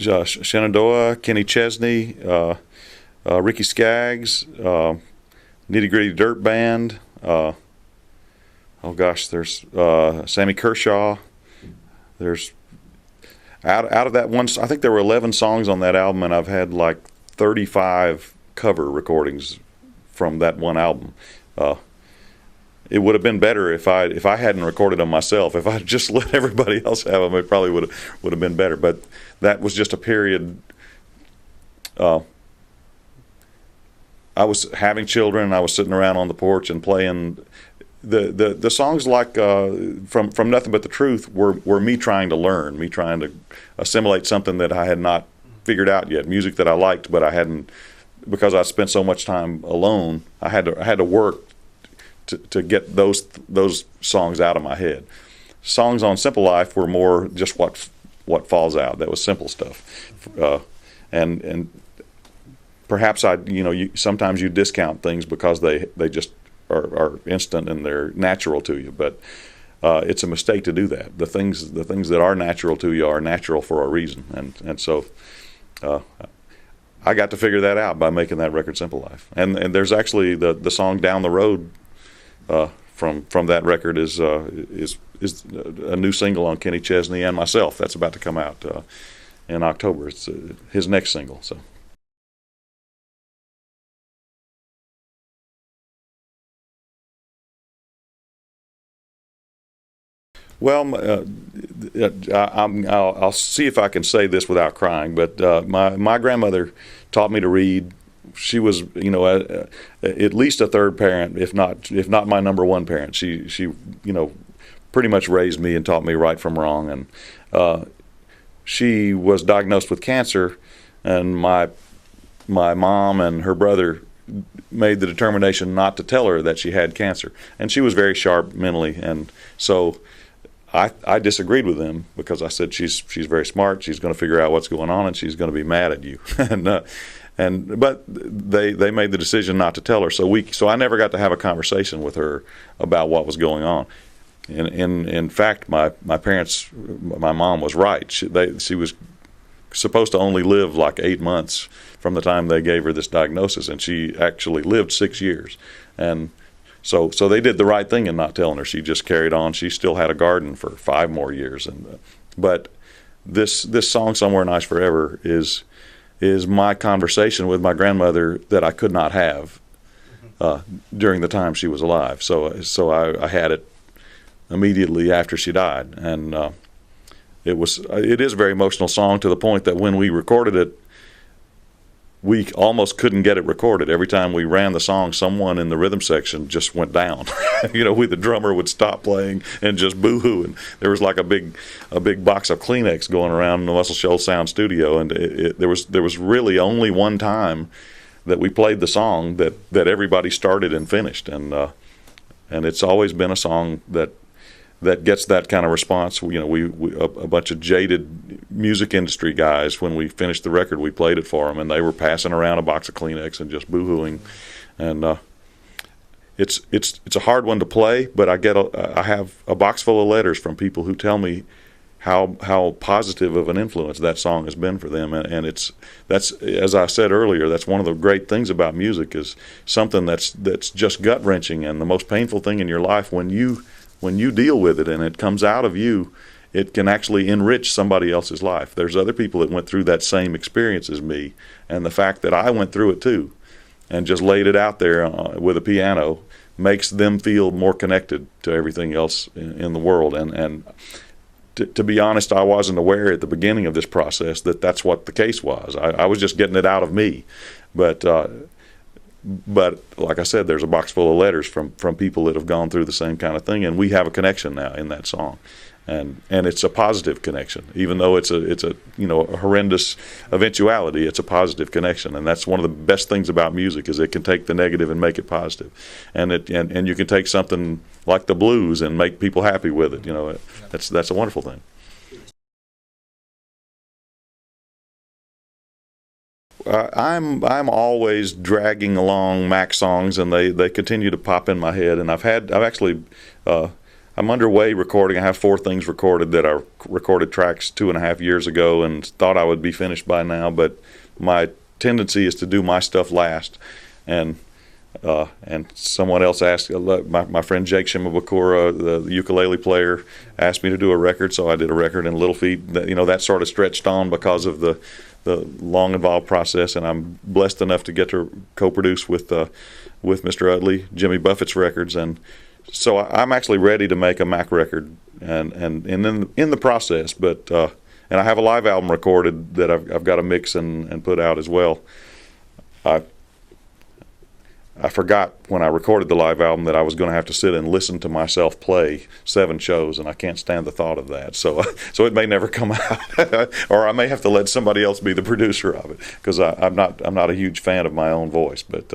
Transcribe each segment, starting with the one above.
Shenandoah, Kenny Chesney, Ricky Skaggs, Nitty Gritty Dirt Band. Oh gosh, there's Sammy Kershaw. There's out of that one. I think there were 11 songs on that album, and I've had like 35 cover recordings from that one album. It would have been better if I hadn't recorded them myself. If I just let everybody else have them, it probably would have been better. But that was just a period. I was having children. I was sitting around on the porch and playing. The songs like from Nothing But the Truth were me trying to learn, me trying to assimilate something that I had not figured out yet, music that I liked, but I hadn't, because I spent so much time alone. I had to work to get those songs out of my head. Songs on Simple Life were more just what falls out. That was simple stuff, and perhaps sometimes you discount things because they just are instant and they're natural to you, but it's a mistake to do that. The things that are natural to you are natural for a reason, and so I got to figure that out by making that record Simple Life. And there's actually the song Down the Road from that record is a new single on Kenny Chesney and myself. That's about to come out in October. It's his next single. So. Well, I'll see if I can say this without crying. But my grandmother taught me to read. She was, at least a third parent, if not my number one parent. She pretty much raised me and taught me right from wrong. And she was diagnosed with cancer, and my mom and her brother made the determination not to tell her that she had cancer. And she was very sharp mentally, and so I disagreed with them because I said she's very smart. She's going to figure out what's going on, and she's going to be mad at you. But they made the decision not to tell her. So I never got to have a conversation with her about what was going on. In fact, my parents, my mom was right. She was supposed to only live like 8 months from the time they gave her this diagnosis, and she actually lived 6 years. And So they did the right thing in not telling her. She just carried on. She still had a garden for 5 more years. But this song, Somewhere Nice Forever, is my conversation with my grandmother that I could not have during the time she was alive. So I had it immediately after she died, and it is a very emotional song, to the point that when we recorded it, we almost couldn't get it recorded. Every time we ran the song, someone in the rhythm section just went down. The drummer would stop playing and just boo-hoo. And there was like a big box of Kleenex going around in the Muscle Shoals Sound studio. And there was really only one time that we played the song that everybody started and finished. And it's always been a song that gets that kind of response. We a bunch of jaded music industry guys, when we finished the record, we played it for them, and they were passing around a box of Kleenex and just boo-hooing. And it's a hard one to play, but I have a box full of letters from people who tell me how positive of an influence that song has been for them. And that's, as I said earlier, that's one of the great things about music, is something that's just gut-wrenching and the most painful thing in your life. When you deal with it and it comes out of you, it can actually enrich somebody else's life. There's other people that went through that same experience as me, and the fact that I went through it too and just laid it out there with a piano makes them feel more connected to everything else in the world. And to be honest, I wasn't aware at the beginning of this process that that's what the case was. I was just getting it out of me. But like I said, there's a box full of letters from people that have gone through the same kind of thing, and we have a connection now in that song, and it's a positive connection, even though it's a horrendous eventuality. It's a positive connection, and that's one of the best things about music, is it can take the negative and make it positive, and you can take something like the blues and make people happy with it. That's a wonderful thing. I'm always dragging along Mac songs, and they continue to pop in my head. And I've actually I'm underway recording. I have 4 things recorded that I recorded tracks 2.5 years ago and thought I would be finished by now. But my tendency is to do my stuff last, and someone else asked, my friend Jake Shimabukura, the ukulele player, asked me to do a record, so I did a record in Little Feat. That sort of stretched on because of the long involved process, and I'm blessed enough to get to co-produce with Mr. Utley, Jimmy Buffett's records, and so I'm actually ready to make a Mac record, and in the process. But and I have a live album recorded that I've got to mix and put out as well. I forgot when I recorded the live album that I was going to have to sit and listen to myself play 7 shows, and I can't stand the thought of that. So it may never come out, or I may have to let somebody else be the producer of it, because I'm not a huge fan of my own voice. But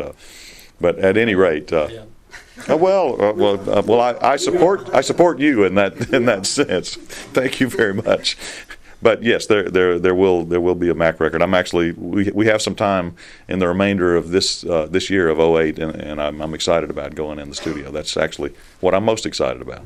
at any rate, I support you in that sense. Thank you very much. But yes, there will be a Mac record. We have some time in the remainder of this year of '08, and I'm excited about going in the studio. That's actually what I'm most excited about.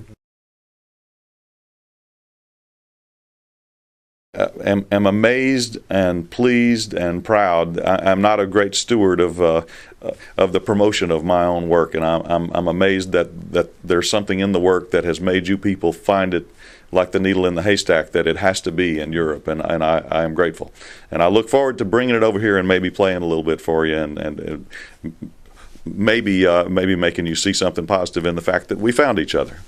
Am amazed and pleased and proud. I'm not a great steward of the promotion of my own work, and I'm amazed that there's something in the work that has made you people find it like the needle in the haystack that it has to be in Europe, and I am grateful, and I look forward to bringing it over here and maybe playing a little bit for you, and maybe making you see something positive in the fact that we found each other.